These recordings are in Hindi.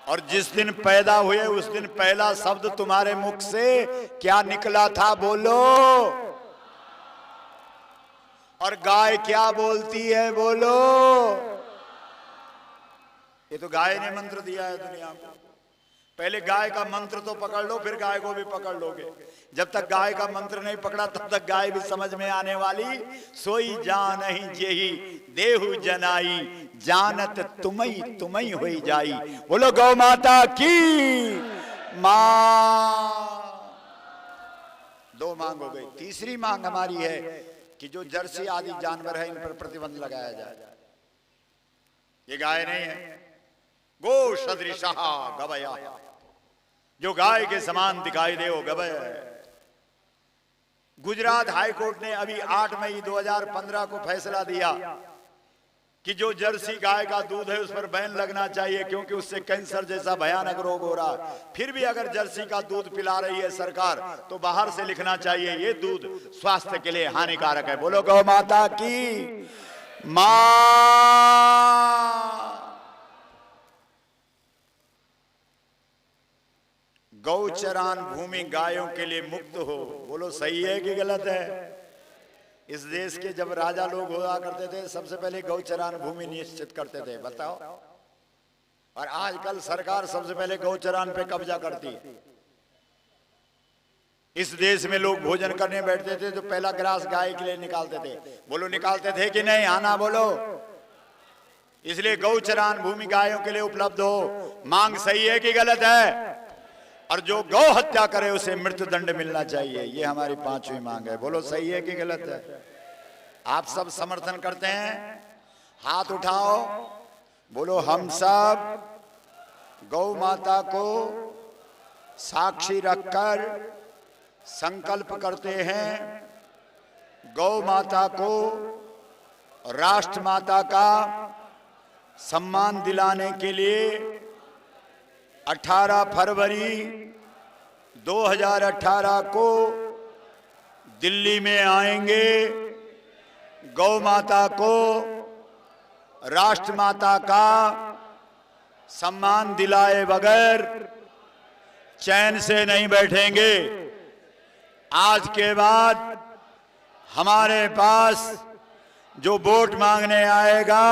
और जिस दिन पैदा हुए उस दिन पहला शब्द तुम्हारे मुख से क्या निकला था, बोलो। और गाय क्या बोलती है, बोलो। ये तो गाय ने मंत्र दिया है दुनिया को। पहले गाय का मंत्र तो पकड़ लो, फिर गाय को भी पकड़ लोगे। जब तक गाय का मंत्र नहीं पकड़ा तब तक गाय भी समझ में आने वाली। सोई जानहि जेहि देहु जनाई, जानत तुमई तुमई होई जाई। बोलो गौ माता की मां। दो मांग हो गई। तीसरी मांग हमारी है कि जो जर्सी आदि जानवर है इन पर प्रतिबंध लगाया जाए। ये गाय नहीं है, गो सदृशः गवयः, जो गाय के समान दिखाई दे वो गवय है। गुजरात हाईकोर्ट ने अभी 8 मई 2015 को फैसला दिया कि जो जर्सी गाय का दूध है उस पर बैन लगना चाहिए, क्योंकि उससे कैंसर जैसा भयानक रोग हो रहा है। फिर भी अगर जर्सी का दूध पिला रही है सरकार तो बाहर से लिखना चाहिए ये दूध स्वास्थ्य के लिए हानिकारक है। बोलो गौ माता की मां। गौचरान भूमि गायों के लिए मुक्त हो। बोलो सही है कि गलत है? इस देश के जब राजा लोग हुआ करते थे सबसे पहले गौचरान भूमि निश्चित करते थे, बताओ। और आजकल सरकार सबसे पहले गौचरान पे कब्जा करती है। इस देश में लोग भोजन करने बैठते थे तो पहला ग्रास गाय के लिए निकालते थे। बोलो निकालते थे कि नहीं? आना बोलो। इसलिए गौचरान भूमि गायों के लिए उपलब्ध हो। मांग सही है कि गलत है? और जो गौ हत्या करे उसे मृत्युदंड मिलना चाहिए। ये हमारी 5वीं मांग है। बोलो सही है कि गलत है? आप सब समर्थन करते हैं? हाथ उठाओ। बोलो हम सब गौ माता को साक्षी रखकर संकल्प करते हैं, गौ माता को राष्ट्र माता का सम्मान दिलाने के लिए 18 फरवरी 2018 को दिल्ली में आएंगे। गौ माता को राष्ट्र माता का सम्मान दिलाए बगैर चैन से नहीं बैठेंगे। आज के बाद हमारे पास जो वोट मांगने आएगा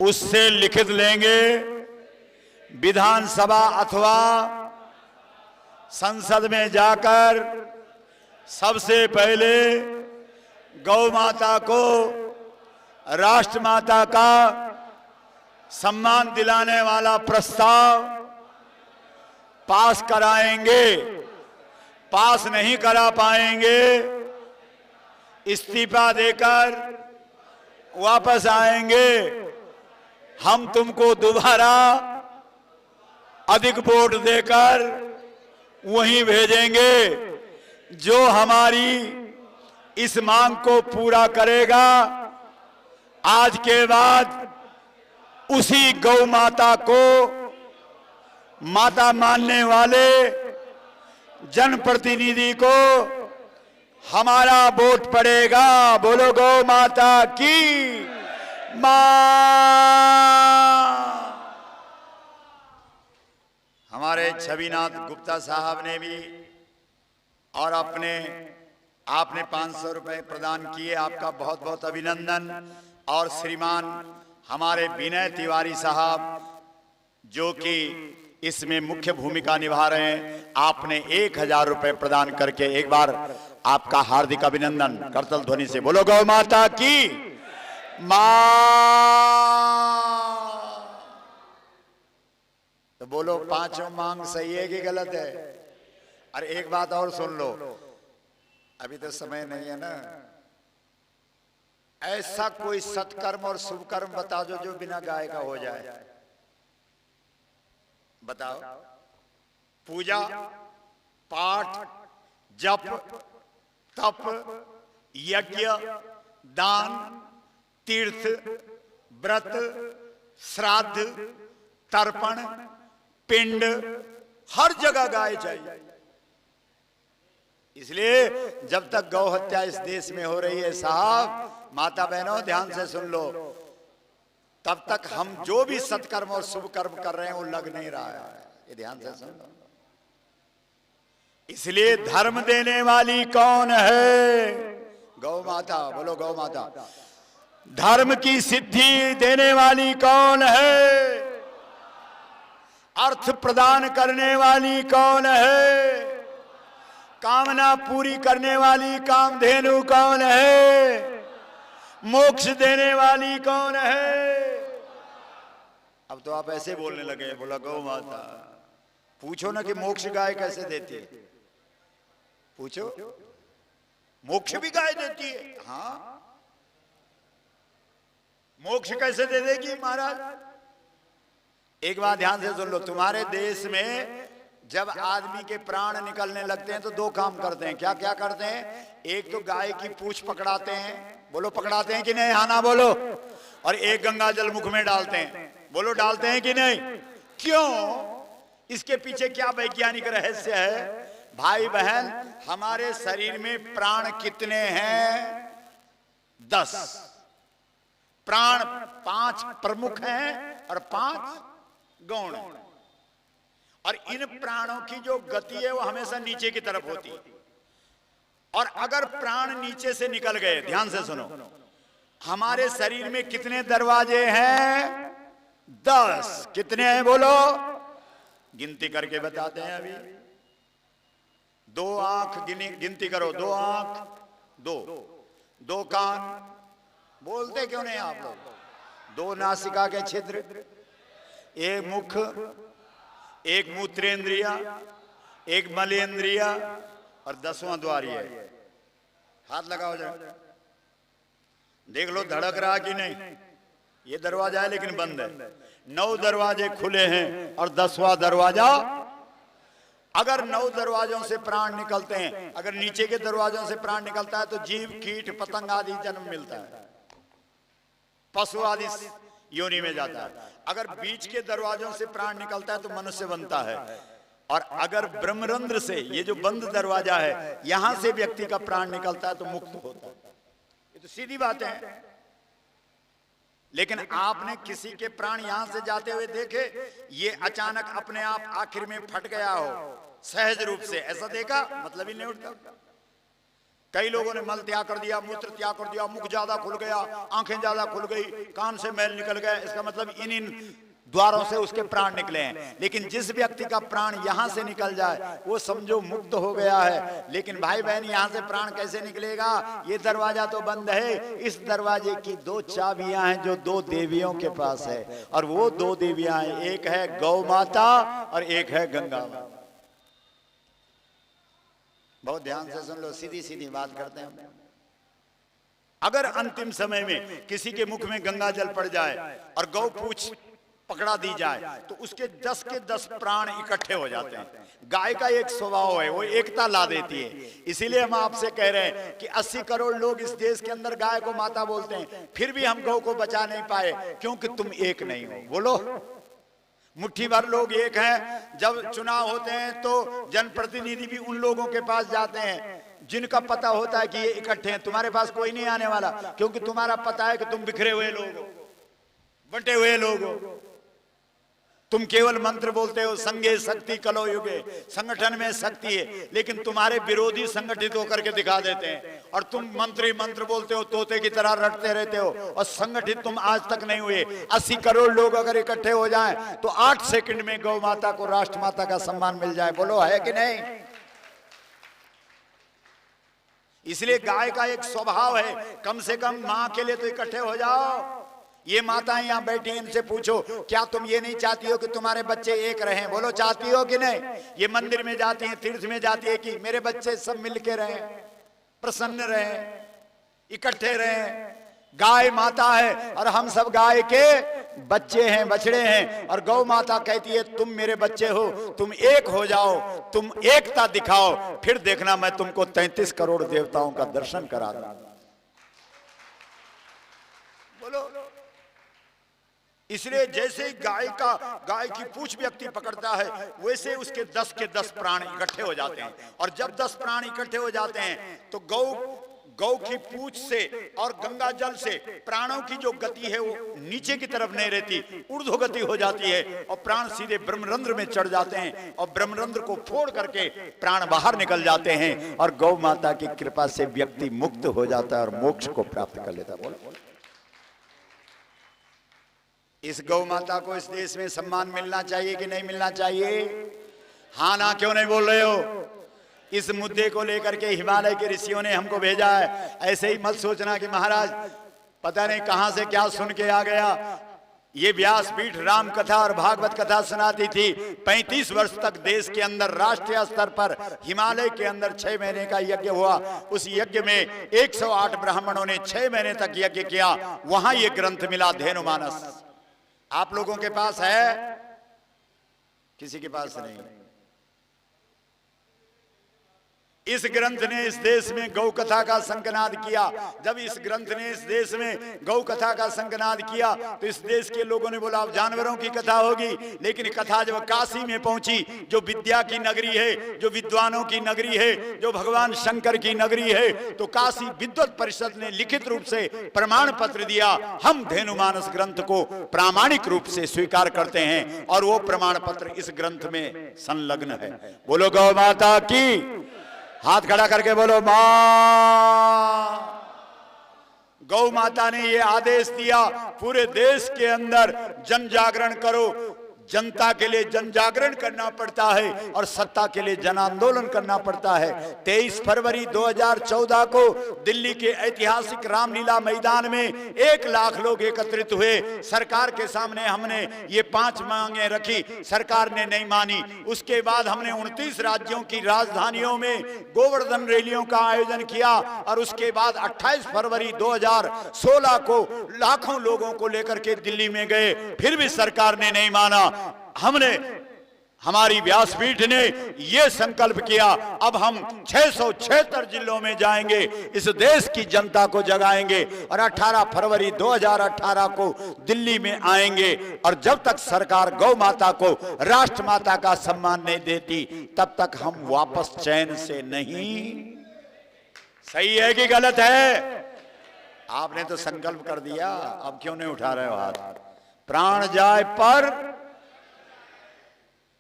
उससे लिखित लेंगे, विधानसभा अथवा संसद में जाकर सबसे पहले गौ माता को राष्ट्र माता का सम्मान दिलाने वाला प्रस्ताव पास कराएंगे। पास नहीं करा पाएंगे, इस्तीफा देकर वापस आएंगे। हम तुमको दोबारा अधिक वोट देकर वहीं भेजेंगे। जो हमारी इस मांग को पूरा करेगा, आज के बाद उसी गौ माता को माता मानने वाले जनप्रतिनिधि को हमारा वोट पड़ेगा। बोलो गौ माता की मां। हमारे छविनाथ गुप्ता साहब ने भी और आपने 500 रुपए प्रदान किए, आपका बहुत बहुत अभिनंदन। और श्रीमान हमारे विनय तिवारी साहब जो कि इसमें मुख्य भूमिका निभा रहे हैं, आपने 1000 रुपए प्रदान करके एक बार आपका हार्दिक अभिनंदन करतल ध्वनि से बोलो गौ माता की मां। तो बोलो पांचों मांग सही है कि गलत है? अरे एक बात और सुन लो, अभी तो समय नहीं है ना। ऐसा कोई सत्कर्म और शुभ कर्म बता दो जो बिना गाय का हो जाए। बताओ। पूजा पाठ जप तप यज्ञ दान तीर्थ व्रत श्राद्ध तर्पण पिंड हर जगह गाय चाहिए। इसलिए जब तक गौ हत्या इस देश में हो रही है साहब, माता बहनों ध्यान से सुन लो, तब तक हम जो भी सत्कर्म और शुभ कर्म कर रहे हैं वो लग नहीं रहा है। ये ध्यान से सुनो। इसलिए धर्म देने वाली कौन है? गौ माता। बोलो गौ माता। धर्म की सिद्धि देने वाली कौन है? अर्थ प्रदान करने वाली कौन है? कामना पूरी करने वाली कामधेनु कौन है? मोक्ष देने वाली कौन है? अब तो आप ऐसे बोलने लगे। बोला गौ माता। पूछो ना कि मोक्ष गाय कैसे देती है, पूछो। मोक्ष भी गाय देती है? हाँ। मोक्ष कैसे दे देगी महाराज? एक बात ध्यान से सुन लो। तुम्हारे देश में जब आदमी के प्राण निकलने लगते हैं तो दो काम करते हैं। क्या क्या करते हैं? एक तो गाय की पूंछ पकड़ाते हैं। बोलो पकड़ाते हैं कि नहीं? हाँ ना बोलो। और एक गंगा जल मुख में डालते हैं। बोलो डालते हैं कि नहीं? क्यों? इसके पीछे क्या वैज्ञानिक रहस्य है? भाई बहन, हमारे शरीर में प्राण कितने हैं? 10। प्राण 5 प्रमुख हैं और 5 गौण। और इन प्राणों की जो गति है वो हमेशा नीचे की तरफ होती है। और अगर प्राण नीचे से निकल गए, ध्यान से सुनो, हमारे शरीर में कितने दरवाजे हैं? 10। कितने हैं बोलो? गिनती करके बताते हैं अभी। 2 आंख गिनती करो। 2 आंख, 2 कान। बोलते क्यों नहीं आप लोग? 2 नासिका के छिद्र, 1 मुख, 1 मूत्रेंद्रिया, 1 मलेंद्रिया और 10वां द्वार ये है। हाथ लगाओ जरा, देख लो धड़क रहा कि नहीं। ये दरवाजा है लेकिन बंद है। 9 दरवाजे खुले हैं और 10वां दरवाजा। अगर 9 दरवाजों से प्राण निकलते हैं, अगर नीचे के दरवाजों से प्राण निकलता है तो जीव, कीट, पतंग आदि जन्म मिलता है, पशु आदि योनि में जाता है। अगर बीच के दरवाजों से प्राण निकलता है तो मनुष्य बनता है। और अगर ब्रह्मरंध्र से, ये जो बंद दरवाजा है, यहां से व्यक्ति का प्राण निकलता है तो मुक्त होता है। ये तो सीधी बात है। लेकिन आपने किसी के प्राण यहां से जाते हुए देखे? ये अचानक अपने आप आखिर में फट गया हो सहज रूप से, ऐसा देखा? मतलब ही नहीं उठता। कई लोगों ने मल त्याग कर दिया, मूत्र त्याग कर दिया, मुख ज्यादा खुल गया, आंखें ज्यादा खुल गई, कान से मैल निकल गया। इसका मतलब इन द्वारों से उसके प्राण निकले हैं। लेकिन जिस व्यक्ति का प्राण यहां से निकल जाए वो समझो मुक्त हो गया है। लेकिन भाई बहन, यहां से प्राण कैसे निकलेगा? ये दरवाजा तो बंद है। इस दरवाजे की 2 चाबियां हैं जो 2 देवियों के पास है। और वो 2 देवियां हैं, एक है गौ माता और एक है गंगा माता। बहुत ध्यान से सुन लो, सीधी सीधी बात करते हैं। अगर अंतिम समय में किसी के मुख में गंगा जल पड़ जाए और गौ पूछ पकड़ा दी जाए तो उसके 10 के 10 प्राण इकट्ठे हो जाते हैं। गाय का एक स्वभाव है, वो एकता ला देती है। इसीलिए हम आपसे कह रहे हैं कि 80 करोड़ लोग इस देश के अंदर गाय को माता बोलते हैं, फिर भी हम गौ को बचा नहीं पाए, क्योंकि तुम एक नहीं हो। बोलो, मुट्ठी भर लोग एक हैं। जब चुनाव होते हैं तो जनप्रतिनिधि भी उन लोगों के पास जाते हैं जिनका पता होता है कि ये इकट्ठे हैं। तुम्हारे पास कोई नहीं आने वाला, क्योंकि तुम्हारा पता है कि तुम बिखरे हुए लोग हो, बंटे हुए लोग हो। तुम केवल मंत्र बोलते हो, संगे शक्ति कलो युगे, संगठन में शक्ति है, लेकिन तुम्हारे विरोधी संगठित होकर के दिखा देते हैं। और तुम मंत्र ही मंत्र बोलते हो, तोते की तरह रटते रहते हो, और संगठित तुम आज तक नहीं हुए। 80 करोड़ लोग अगर इकट्ठे हो जाएं तो 8 सेकंड में गौ माता को राष्ट्र माता का सम्मान मिल जाए। बोलो, है कि नहीं? इसलिए गाय का एक स्वभाव है, कम से कम मां के लिए तो इकट्ठे हो जाओ। ये माताएं यहाँ बैठी, इनसे पूछो, क्या तुम ये नहीं चाहती हो कि तुम्हारे बच्चे एक रहें? बोलो, चाहती हो कि नहीं? ये मंदिर में जाती हैं, तीर्थ में जाती है कि मेरे बच्चे सब मिलके रहें, प्रसन्न रहें, इकट्ठे रहें। गाय माता है और हम सब गाय के बच्चे हैं, बछड़े हैं। और गौ माता कहती है, तुम मेरे बच्चे हो, तुम एक हो जाओ, तुम एकता दिखाओ, फिर देखना मैं तुमको 33 करोड़ देवताओं का दर्शन करा दूंगा। बोलो। इसलिए जैसे ही गाय की पूंछ व्यक्ति पकड़ता है, वैसे उसके 10 के 10 प्राण इकट्ठे हो जाते हैं। और जब 10 प्राण इकट्ठे हो जाते हैं तो गौ की पूंछ से और गंगा जल से प्राणों की जो गति है वो नीचे की तरफ नहीं रहती, ऊर्ध्व गति हो जाती है और प्राण सीधे ब्रह्मरंध्र में चढ़ जाते हैं और ब्रह्मरंध्र को फोड़ करके प्राण बाहर निकल जाते हैं और गौ माता की कृपा से व्यक्ति मुक्त हो जाता है और मोक्ष को प्राप्त कर लेता। बोलो, इस गौ माता को इस देश में सम्मान मिलना चाहिए कि नहीं मिलना चाहिए? हाँ ना क्यों नहीं बोल रहे हो? इस मुद्दे को लेकर के हिमालय के ऋषियों ने हमको भेजा है। ऐसे ही मत सोचना कि महाराज पता नहीं कहां से क्या सुन के आ गया। ये व्यासपीठ राम कथा और भागवत कथा सुनाती थी। 35 वर्ष तक देश के अंदर राष्ट्रीय स्तर पर हिमालय के अंदर 6 महीने का यज्ञ हुआ। उस यज्ञ में 108 ब्राह्मणों ने 6 महीने तक यज्ञ किया। वहां ये ग्रंथ मिला, धेनुमानस। आप लोगों के पास है? किसी के पास नहीं। इस ग्रंथ ने इस देश में गौ कथा का शंखनाद किया। जब इस ग्रंथ ने इस देश में गौ कथा का शंखनाद किया तो इस देश के लोगों ने बोला अब जानवरों की कथा होगी। लेकिन कथा जब काशी में पहुंची, जो विद्या की नगरी है, जो विद्वानों की नगरी है, जो भगवान शंकर की नगरी है, तो काशी विद्वत परिषद ने लिखित रूप से प्रमाण पत्र दिया, हम धेनुमानस ग्रंथ को प्रामाणिक रूप से स्वीकार करते हैं और वो प्रमाण पत्र इस ग्रंथ में संलग्न है। बोलो गौ माता की। हाथ खड़ा करके बोलो मां। गौ माता ने ये आदेश दिया पूरे देश के अंदर जन जागरण करो। जनता के लिए जन जागरण करना पड़ता है और सत्ता के लिए जन आंदोलन करना पड़ता है। 23 फरवरी 2014 को दिल्ली के ऐतिहासिक रामलीला मैदान में 1 लाख लोग एकत्रित हुए। सरकार के सामने हमने ये 5 मांगे रखी, सरकार ने नहीं मानी। उसके बाद हमने 29 राज्यों की राजधानियों में गोवर्धन रैलियों का आयोजन किया और उसके बाद 28 फरवरी 2016 को लाखों लोगों को लेकर के दिल्ली में गए, फिर भी सरकार ने नहीं माना। हमने, हमारी व्यासपीठ ने यह संकल्प किया अब हम 676 जिलों में जाएंगे, इस देश की जनता को जगाएंगे और 18 फरवरी 2018 को दिल्ली में आएंगे। और जब तक सरकार गौ माता को राष्ट्र माता का सम्मान नहीं देती तब तक हम वापस चैन से नहीं। सही है कि गलत है? आपने तो संकल्प कर दिया, अब क्यों नहीं उठा रहे हो हाथ? प्राण जाए पर,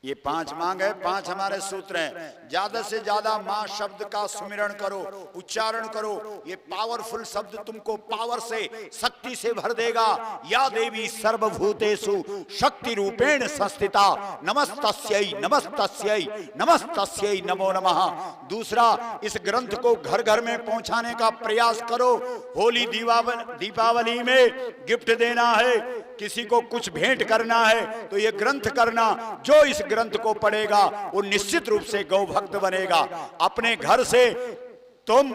ये 5 मांग है, 5 हमारे सूत्र हैं। ज्यादा से ज्यादा मां शब्द का सुमिरण करो, उच्चारण करो। ये पावरफुल शब्द तुमको पावर से, शक्ति से भर देगा। या देवी सर्वभूतेषु शक्ति रूपेण संस्थिता नमस्तस्यै नमस्तस्यै नमस्तस्यै नमो नमः। दूसरा, इस ग्रंथ को घर घर में पहुंचाने का प्रयास करो। होली दीपावली में गिफ्ट देना है, किसी को कुछ भेंट करना है तो ये ग्रंथ करना। जो इस ग्रंथ को पढ़ेगा वो निश्चित रूप से गौ भक्त बनेगा। अपने घर से तुम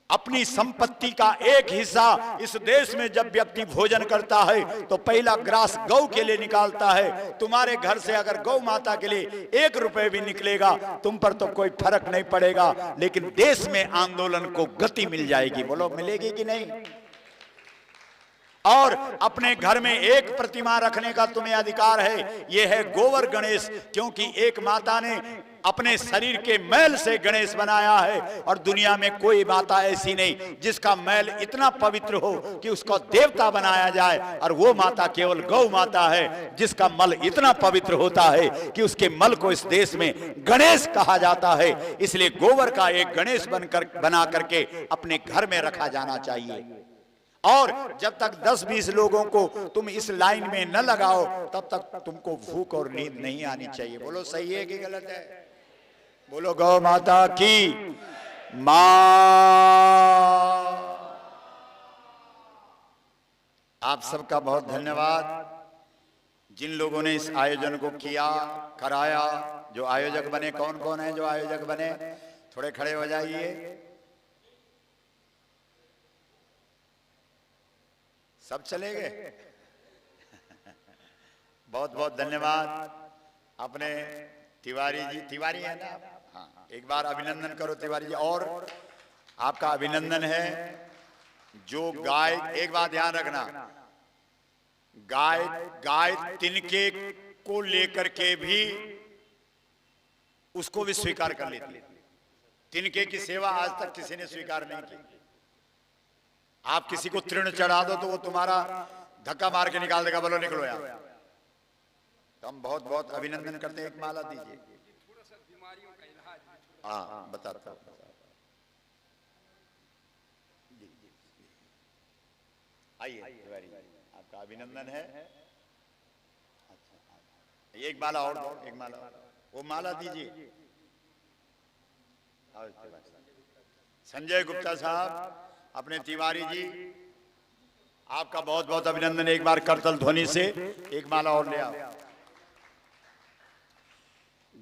अपनी संपत्ति का एक हिस्सा, इस देश में जब व्यक्ति भोजन करता है तो पहला ग्रास गौ के लिए निकालता है। तुम्हारे घर से अगर गौ माता के लिए 1 रुपए भी निकलेगा तुम पर तो कोई फर्क नहीं पड़ेगा, लेकिन देश में आंदोलन को गति मिल जाएगी। बोलो मिलेगी कि नहीं? और अपने घर में एक प्रतिमा रखने का तुम्हें अधिकार है, यह है गोबर गणेश, क्योंकि एक माता ने अपने शरीर के मैल से गणेश बनाया है और दुनिया में कोई माता ऐसी नहीं जिसका मैल इतना पवित्र हो कि उसको देवता बनाया जाए, और वो माता केवल गौ माता है जिसका मल इतना पवित्र होता है कि उसके मल को इस देश में गणेश कहा जाता है। इसलिए गोबर का एक गणेश बना करके अपने घर में रखा जाना चाहिए। और जब तक 10-20 लोगों को तुम इस लाइन में न लगाओ तब तक तुमको भूख और नींद नहीं आनी चाहिए। बोलो सही है कि गलत है? बोलो गौ माता की मां। आप सबका बहुत धन्यवाद जिन लोगों ने इस आयोजन को किया, कराया। जो आयोजक बने, कौन कौन है जो आयोजक बने? थोड़े खड़े हो जाइए। सब चले गए? बहुत बहुत धन्यवाद। अपने तिवारी जी, तिवारी है ना? हाँ, एक बार अभिनंदन करो तिवारी जी। और आपका अभिनंदन है जो गाय, एक बात ध्यान रखना, गाय तिनके को लेकर के भी उसको भी स्वीकार कर लेती है। तिनके की सेवा आज तक किसी ने स्वीकार नहीं की। आप किसी को तृण चढ़ा दो तो वो तुम्हारा धक्का मार के निकाल देगा, बोलो निकलो यार। तो हम बहुत बहुत अभिनंदन करते हैं। एक माला दीजिए। हाँ बताता हूँ। आइए तिवारी, आपका अभिनंदन है। अच्छा एक माला और दो, एक माला, वो माला दीजिए। संजय गुप्ता साहब, अपने तिवारी जी, आपका बहुत बहुत अभिनंदन। एक बार करतल ध्वनि से एक माला और ले आओ।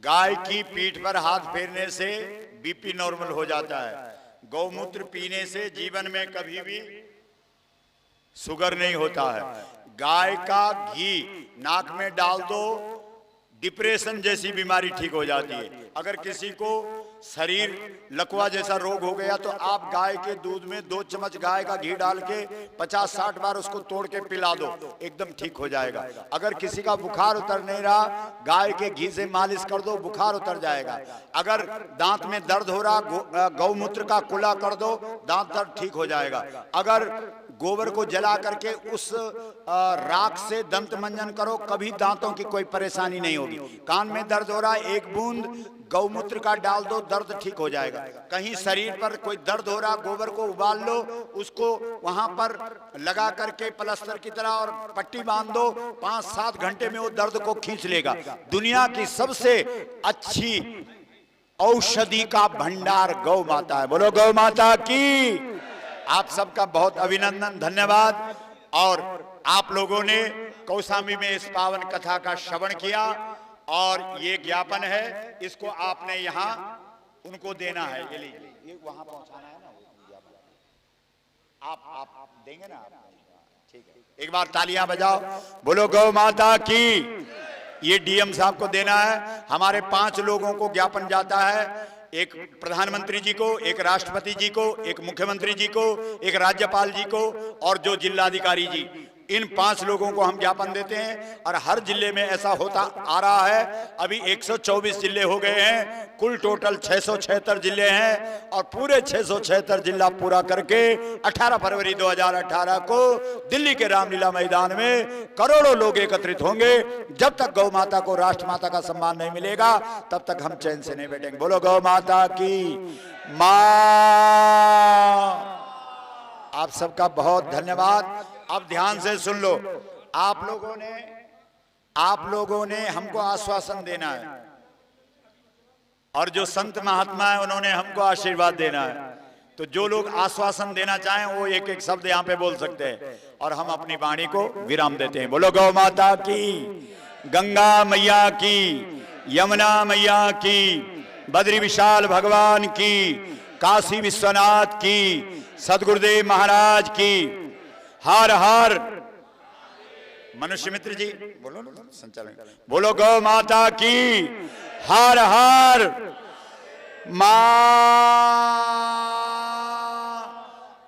गाय की पीठ पर हाथ फेरने से बीपी नॉर्मल हो जाता है। गौमूत्र पीने से जीवन में कभी भी शुगर नहीं होता है। गाय का घी नाक में डाल दो, डिप्रेशन जैसी बीमारी ठीक हो जाती है। अगर किसी को शरीर लकवा जैसा रोग हो गया तो आप गाय के दूध में 2 चम्मच गाय का घी डाल के 50-60 बार उसको तोड़ के पिला दो, एकदम ठीक हो जाएगा। अगर किसी का बुखार उतर नहीं रहा, गाय के घी से मालिश कर दो, बुखार उतर जाएगा। अगर दांत में दर्द हो रहा, गौमूत्र का कुला कर दो, दांत दर्द ठीक हो जाएगा। अगर गोबर को जला करके उस राख से दंत मंजन करो, कभी दांतों की कोई परेशानी नहीं होगी। कान में दर्द हो रहा है, 1 बूंद गौमूत्र का डाल दो, दर्द ठीक हो जाएगा। कहीं शरीर पर कोई दर्द हो रहा, गोबर को उबाल लो, उसको वहां पर लगा करके प्लास्टर की तरह और पट्टी बांध दो, 5-7 घंटे में वो दर्द को खींच लेगा। दुनिया की सबसे अच्छी औषधि का भंडार गौ माता है। बोलो गौ माता की। आप सबका बहुत अभिनंदन, धन्यवाद। और आप लोगों ने कौशाम्बी में इस पावन कथा का श्रवण किया और ये ज्ञापन है, इसको आपने यहाँ उनको देना है। ये लीजिए, ये वहां पहुंचाना है ना ज्ञापन, आप देंगे ना? ठीक है, एक बार तालियां बजाओ, बोलो गौ माता की। ये डीएम साहब को देना है। हमारे 5 लोगों को ज्ञापन जाता है, एक प्रधानमंत्री जी को, एक राष्ट्रपति जी को, एक मुख्यमंत्री जी को, एक राज्यपाल जी को और जो जिलाधिकारी जी, इन 5 लोगों को हम ज्ञापन देते हैं। और हर जिले में ऐसा होता आ रहा है। अभी 124 जिले हो गए हैं, कुल टोटल 676 जिले हैं और पूरे 676 जिला पूरा करके 18 फरवरी 2018 को दिल्ली के रामलीला मैदान में करोड़ों लोग एकत्रित होंगे। जब तक गौ माता को राष्ट्र माता का सम्मान नहीं मिलेगा तब तक हम चैन से नहीं बैठेंगे। बोलो गौ माता की। मां, आप सबका बहुत धन्यवाद। अब ध्यान से सुन लो, आप लोगों ने हमको आश्वासन देना है और जो संत महात्मा है उन्होंने हमको आशीर्वाद देना है। तो जो लोग आश्वासन देना चाहें वो एक एक शब्द यहाँ पे बोल सकते हैं और हम अपनी वाणी को विराम देते हैं। बोलो गौ माता की, गंगा मैया की, यमुना मैया की, बद्री विशाल भगवान की, काशी विश्वनाथ की, सदगुरुदेव महाराज की, हर हर। मनुष्य मित्र जी बोलो ना, संचालन, बोलो गौ माता की, हर हर मां।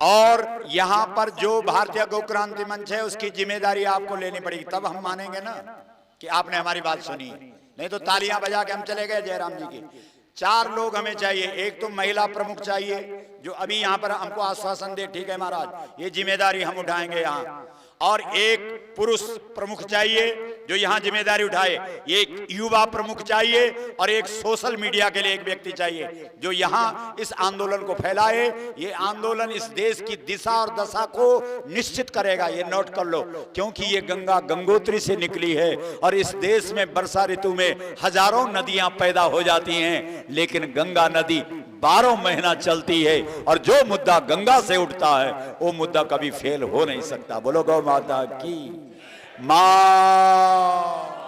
और यहां पर जो भारतीय गौ क्रांति मंच है उसकी जिम्मेदारी आपको लेनी पड़ेगी, तब हम मानेंगे ना कि आपने हमारी बात सुनी। नहीं तो तालियां बजा के हम चले गए जयराम जी की। 4 लोग हमें चाहिए। एक तो महिला प्रमुख चाहिए जो अभी यहाँ पर हमको आश्वासन दे, ठीक है महाराज ये जिम्मेदारी हम उठाएंगे यहाँ। और एक पुरुष प्रमुख चाहिए जो यहाँ जिम्मेदारी उठाए। एक युवा प्रमुख चाहिए और एक सोशल मीडिया के लिए एक व्यक्ति चाहिए जो यहाँ इस आंदोलन को फैलाए। ये आंदोलन इस देश की दिशा और दशा को निश्चित करेगा, ये नोट कर लो, क्योंकि ये गंगा गंगोत्री से निकली है और इस देश में वर्षा ऋतु में हजारों नदियां पैदा हो जाती हैं, लेकिन गंगा नदी 12 महीना चलती है और जो मुद्दा गंगा से उठता है वो मुद्दा कभी फेल हो नहीं सकता। बोलो गौ माता की। मां।